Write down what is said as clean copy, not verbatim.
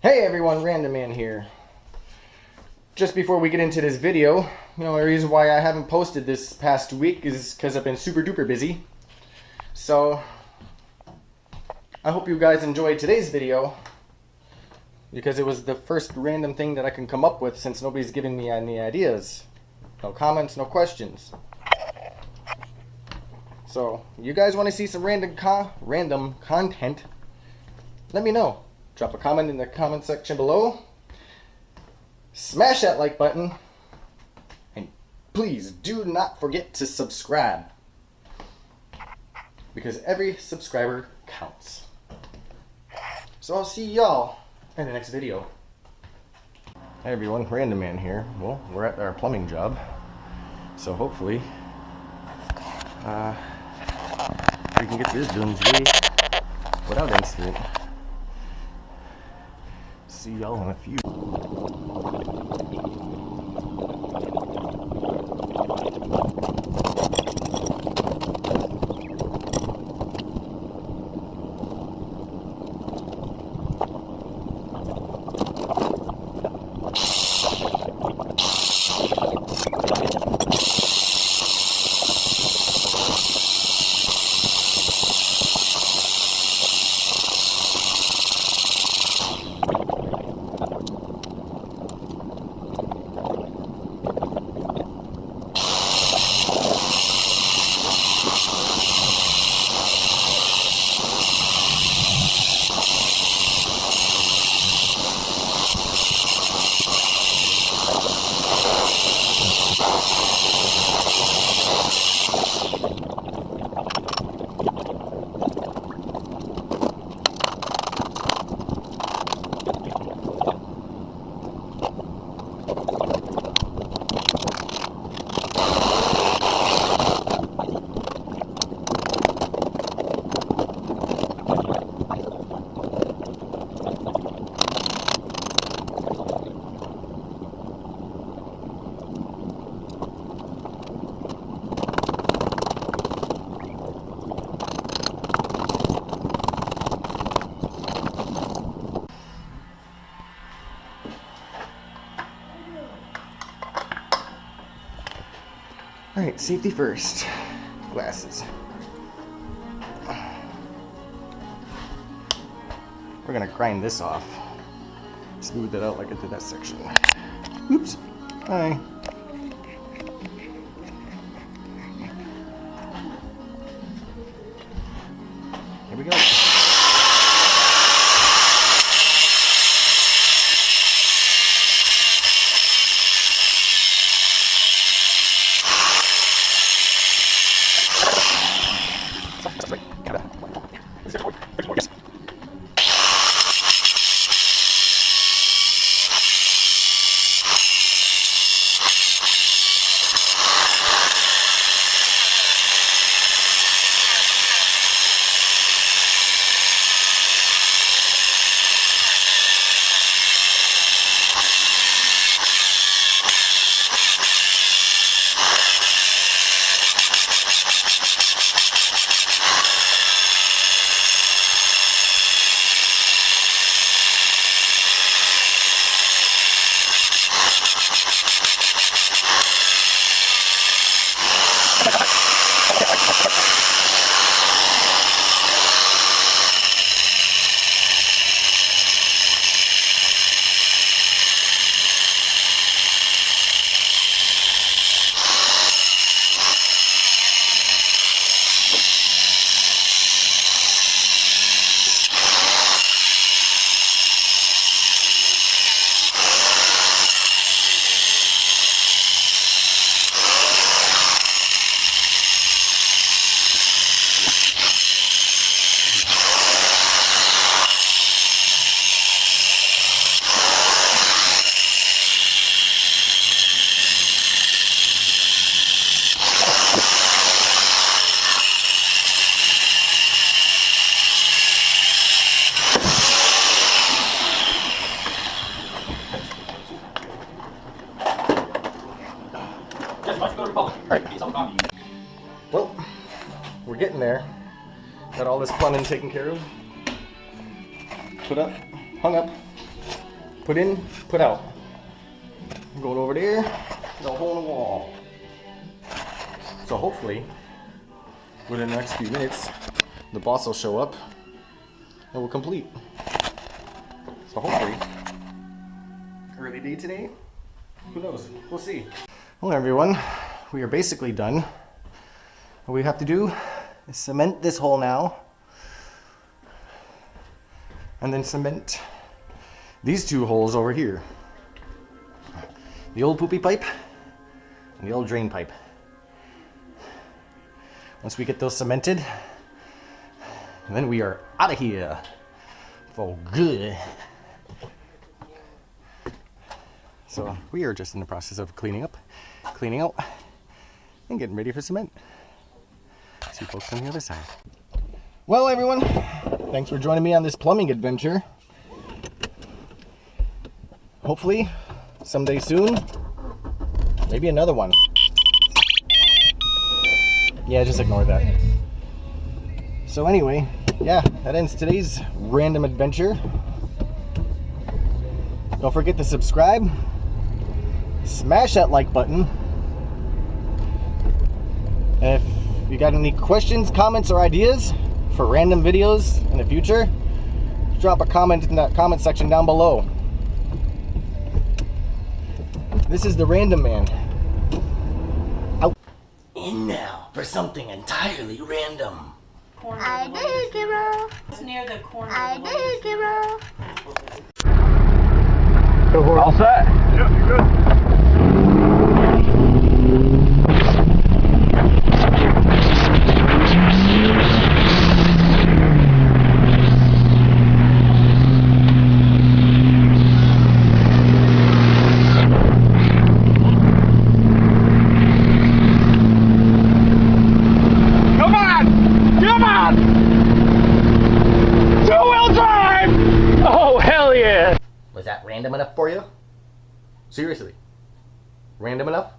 Hey everyone, Random Man here. Just before we get into this video, the reason why I haven't posted this past week is because I've been super duper busy. So, I hope you guys enjoyed today's video, because it was the first random thing that I can come up with since nobody's giving me any ideas. No comments, no questions. So, you guys want to see some random content? Let me know. Drop a comment in the comment section below. Smash that like button. And please do not forget to subscribe, because every subscriber counts. So I'll see y'all in the next video. Hey everyone, Random Man here. Well, we're at our plumbing job. So hopefully we can get this done today without incident. See y'all in a few. Alright, safety first. Glasses. We're gonna grind this off. Smooth it out like I did that section. Oops. Hi. Here we go. Alright. Well, we're getting there. Got all this plumbing taken care of. Put up, hung up. Put in, put out. Going over there, the hole in the wall. So hopefully, within the next few minutes, the boss will show up and we'll complete. So hopefully, early day today, who knows, we'll see. Hello everyone, we are basically done. What we have to do is cement this hole now, and then cement these two holes over here. The old poopy pipe and the old drain pipe. Once we get those cemented, then we are out of here for good. So we are just in the process of cleaning up, cleaning out, and getting ready for cement. See you folks on the other side. Well everyone, thanks for joining me on this plumbing adventure. Hopefully, someday soon, maybe another one. Yeah, just ignore that. So anyway, yeah, that ends today's random adventure. Don't forget to subscribe, smash that like button, and if you got any questions, comments, or ideas for random videos in the future, drop a comment in that comment section down below. This is the Random Man. Out. And now for something entirely random. I did, Giro. It's near the corner. I did, Giro. All set? Yep, you're good. Was that random enough for you? Seriously, random enough?